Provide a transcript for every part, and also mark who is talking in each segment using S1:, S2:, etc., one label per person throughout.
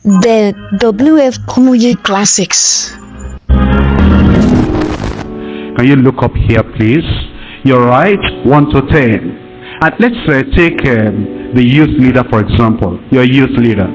S1: The W.F. Kumuyi Classics.
S2: Can you look up here, please? You're right, 1 to 10. And let's take the youth leader, for example. Your youth leader.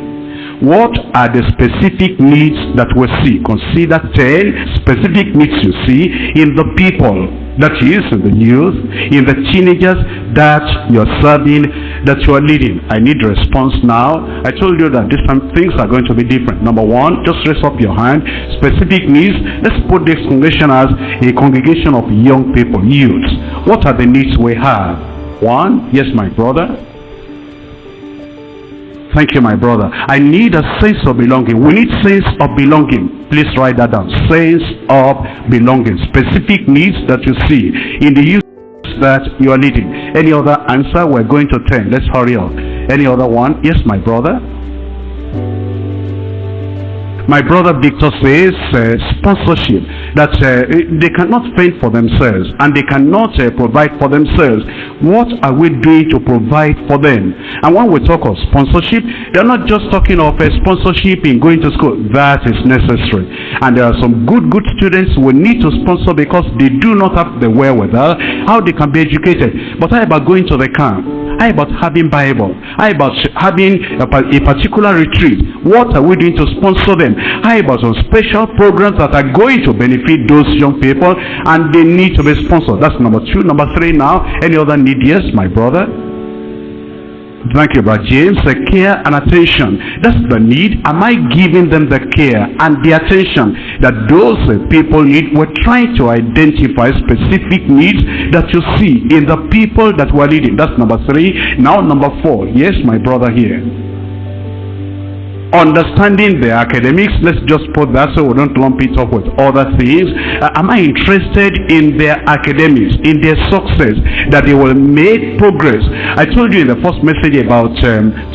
S2: What are the specific needs that we see? Consider 10 specific needs you see in the people, that is, in the youth, in the teenagers that you're serving, that you are leading. I need a response now. I told you that this time things are going to be different. Number one, just raise up your hand. Specific needs. Let's put this congregation as a congregation of young people, youths. What are the needs we have? One, yes, my brother. Thank you, my brother. I need a sense of belonging. We need sense of belonging. Please write that down. Sense of belonging. Specific needs that you see in the youth that you are leading. Any other answer? We're going to 10. Let's hurry up. Any other one? Yes, my brother. My brother Victor says sponsorship, that they cannot fend for themselves and they cannot provide for themselves. What are we doing to provide for them? And when we talk of sponsorship, they're not just talking of sponsorship in going to school. That is necessary. And there are some good students we need to sponsor because they do not have the wherewithal, how they can be educated. But how about going to the camp? How about having Bible? How about having a particular retreat? What are we doing to sponsor them? How about some special programs that are going to benefit those young people and they need to be sponsored? That's number 2. Number 3 now. Any other need? Yes, my brother. Thank you, Brother James. Care and attention. That's the need. Am I giving them the care and the attention that those people need? We're trying to identify specific needs that you see in the people that we're leading. That's number 3. Now number 4. Yes, my brother here. Understanding the academics. Let's just put that so we don't lump it up with other things. Am I interested in their academics, in their success, that they will make progress? I told you in the first message about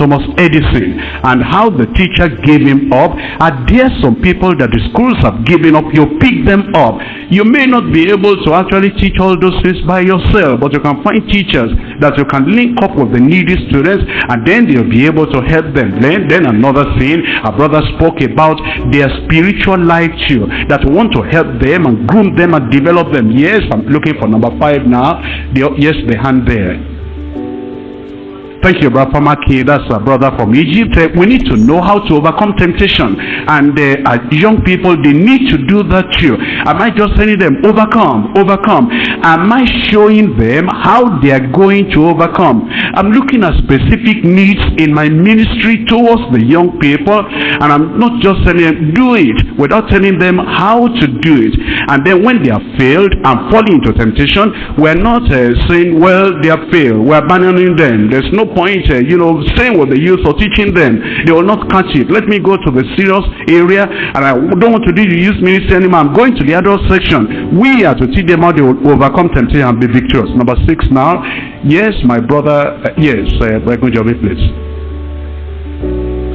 S2: Thomas Edison and how the teacher gave him up. Are there some people that the schools have given up? You pick them up. You may not be able to actually teach all those things by yourself, but you can find teachers that you can link up with the needy students, and then they'll be able to help them learn. Then another thing, our brother spoke about their spiritual life too, that want to help them and groom them and develop them. Yes, I'm looking for number 5 now. Yes, the hand there. Thank you, Brother Famaki. That's a brother from Egypt. We need to know how to overcome temptation. And young people, they need to do that too. Am I just telling them, overcome? Am I showing them how they are going to overcome? I'm looking at specific needs in my ministry towards the young people. And I'm not just telling them, do it, without telling them how to do it. And then when they have failed and falling into temptation, we're not saying, well, they have failed, we're abandoning them. There's no point, staying with the youth or teaching them. They will not catch it. Let me go to the serious area, and I don't want to do the youth ministry anymore. I'm going to the adult section. We are to teach them how they will overcome temptation and be victorious. Number 6 now. Yes, my brother. Yes, please.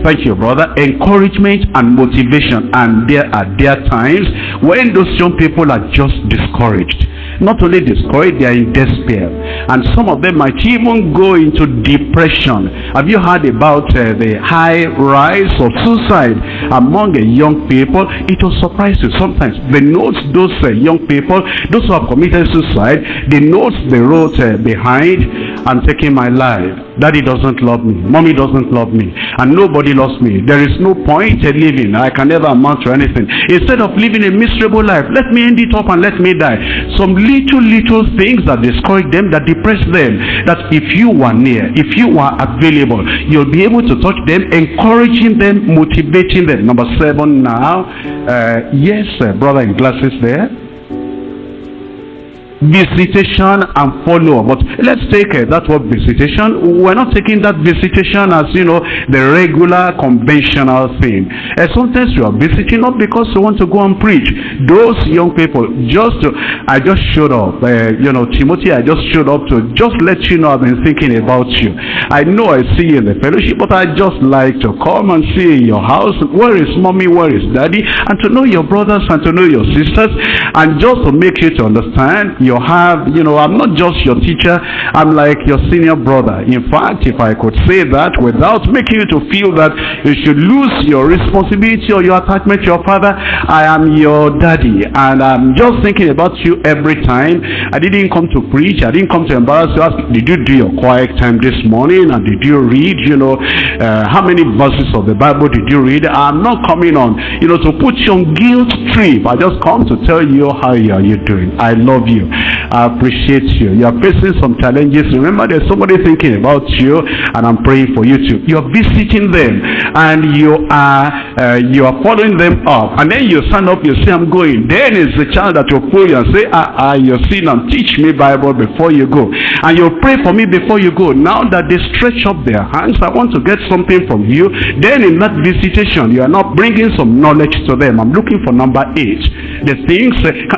S2: Thank you, brother. Encouragement and motivation. And there are times when those young people are just discouraged. Not only discouraged, they are in despair. And some of them might even go into depression. Have you heard about the high rise of suicide among young people? It will surprise you sometimes. The notes those young people, those who have committed suicide, the notes they wrote behind, I'm taking my life. Daddy doesn't love me. Mommy doesn't love me. And nobody loves me. There is no point in living. I can never amount to anything. Instead of living a miserable life, let me end it up and let me die. Some little things that discourage them, that depress them, that if you were near, if you were available, you'll be able to touch them, encouraging them, motivating them. Number 7 now. Yes, brother in glasses there. Visitation and follow-up. But let's take that word visitation. We're not taking that visitation as the regular conventional thing. Sometimes you are visiting not because you want to go and preach. Those young people, I just showed up, Timothy, I just showed up to just let you know I've been thinking about you. I know I see you in the fellowship, but I just like to come and see your house. Where is mommy, where is daddy? And to know your brothers and to know your sisters, and just to make you to understand you have, I'm not just your teacher, I'm like your senior brother. In fact, if I could say that without making you to feel that you should lose your responsibility or your attachment to your father, I am your daddy, and I'm just thinking about you every time. I didn't come to preach, I didn't come to embarrass you. Ask, did you do your quiet time this morning, and did you read, how many verses of the Bible did you read? I'm not coming on, to put you on guilt trip. I just come to tell you how are you doing. I love you, I appreciate you. You are facing some challenges. Remember, there's somebody thinking about you, and I'm praying for you too. You're visiting them, and you are following them up, and then you stand up, you say, I'm going. Then it's the child that will pull you and say, you're seen, and teach me Bible before you go, and you'll pray for me before you go. Now that they stretch up their hands, I want to get something from you. Then in that visitation, you are not bringing some knowledge to them. I'm looking for number 8. The things,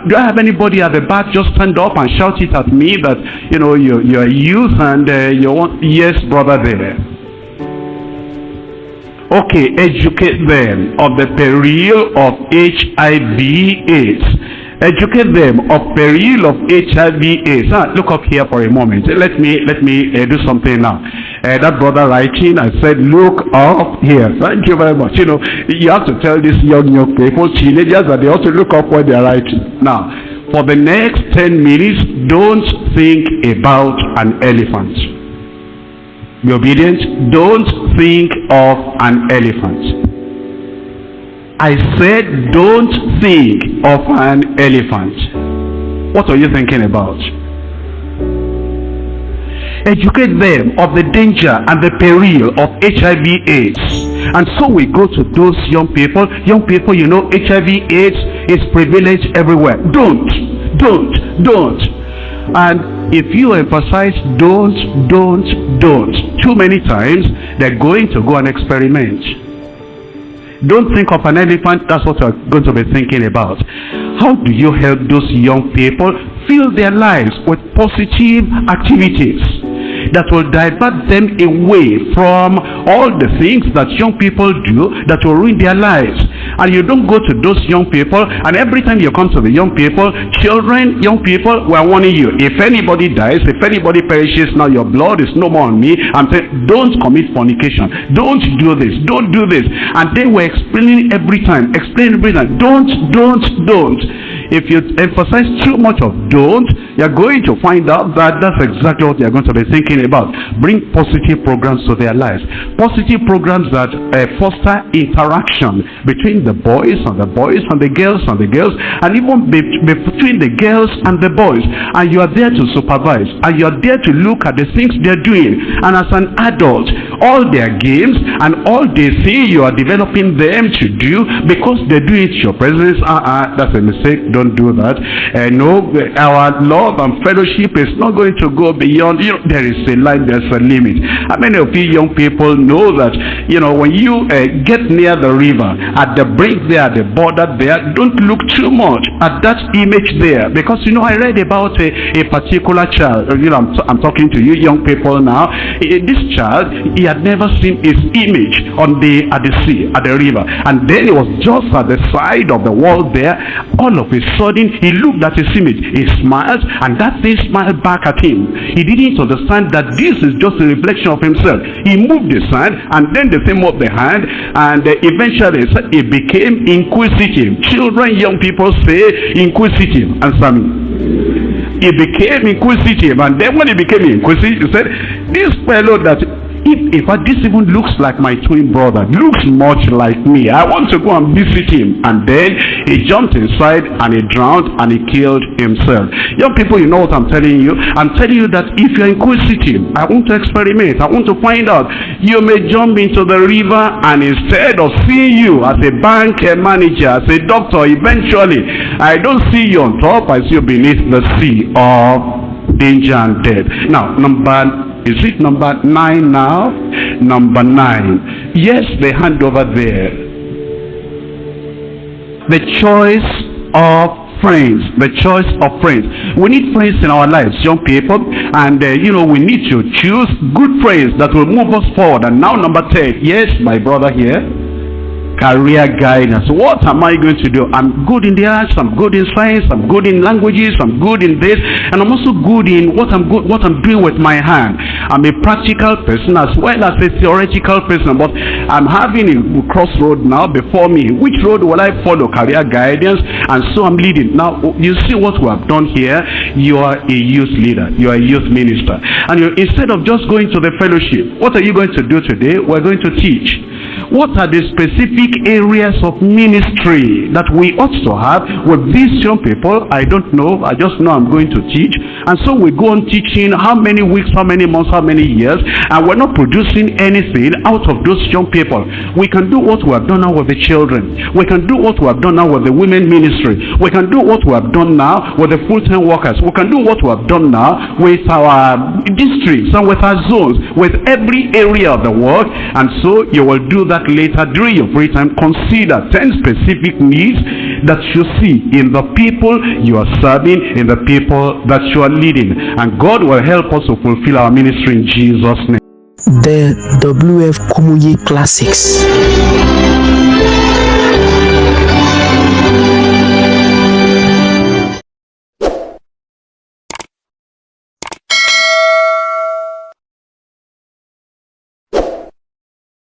S2: do I have anybody at the back? Just stand up and shout it at me that you're a youth, and you want, yes, brother there. Okay, educate them of the peril of HIV/AIDS. Educate them of peril of HIV/AIDS. Look up here for a moment. Let me do something now. That brother writing, I said, look up here. Thank you very much. You have to tell these young people, teenagers, that they ought to look up what they are writing. Now, for the next 10 minutes, don't think about an elephant. Be obedient. Don't think of an elephant. I said, don't think of an elephant. What are you thinking about? Educate them of the danger and the peril of HIV/AIDS. And so we go to those young people. Young people, HIV/AIDS is prevalent everywhere. Don't. And if you emphasize don't too many times, they're going to go and experiment. Don't think of an elephant. That's what we're going to be thinking about. How do you help those young people fill their lives with positive activities that will divert them away from all the things that young people do that will ruin their lives? And you don't go to those young people, and every time you come to the young people, children, young people, we're warning you, if anybody dies, if anybody perishes, now your blood is no more on me. I'm saying, don't commit fornication, don't do this, don't do this. And then we're explaining every time, don't. If you emphasize too much of don't, you're going to find out that that's exactly what you're going to be thinking about. Bring positive programs to their lives. Positive programs that foster interaction between the boys and the boys, and the girls and the girls, and even between the girls and the boys. And you are there to supervise, and you are there to look at the things they're doing. And as an adult, all their games and all they see you are developing them to do because they do it in your presence, that's a mistake. Don't do that. No, our love and fellowship is not going to go beyond. There is a line, there's a limit. How many of you young people know that when you get near the river, at the brink there, at the border there, don't look too much at that image there, because I read about a particular child. I'm talking to you young people now. This child, he had never seen his image at the sea, at the river, and then it was just at the side of the wall there. All of a sudden he looked at his image, he smiled, and that thing smiled back at him. He didn't understand that this is just a reflection of himself. He moved his hand, and then the thing moved the hand, and eventually he became inquisitive. Children, young people say inquisitive. Answer me. He became inquisitive, and then when he became inquisitive, he said, this fellow that in fact, this even looks like my twin brother, looks much like me, I want to go and visit him. And then he jumped inside and he drowned and he killed himself. Young people, you know what I'm telling you? I'm telling you that if you're inquisitive, I want to experiment, I want to find out, you may jump into the river, and instead of seeing you as a bank manager, as a doctor, eventually I don't see you on top, I see you beneath the sea of danger and death. Now, is it number 9 now? Number 9. Yes, the hand over there. The choice of friends. The choice of friends. We need friends in our lives, young people, and we need to choose good friends that will move us forward. And now number 10. Yes, my brother here. career guidance. What am I going to do? I'm good in the arts, I'm good in science, I'm good in languages, I'm good in this, and I'm also good in what I'm doing with my hand. I'm a practical person as well as a theoretical person, but I'm having a crossroad now before me. Which road will I follow? Career guidance, and so I'm leading. Now, you see what we have done here. You are a youth leader, you are a youth minister, and instead of just going to the fellowship, what are you going to do today? We're going to teach. What are the specific areas of ministry that we ought to have with these young people? I don't know. I just know I'm going to teach. And so we go on teaching how many weeks, how many months, how many years, and we're not producing anything out of those young people. We can do what we have done now with the children. We can do what we have done now with the women ministry. We can do what we have done now with the full-time workers. We can do what we have done now with our districts and with our zones, with every area of the world. And so you will do that later during your free time. Consider 10 specific needs that you see in the people you are serving, in the people that you are leading, and God will help us to fulfill our ministry in Jesus' name.
S1: The WF Kumuyi Classics.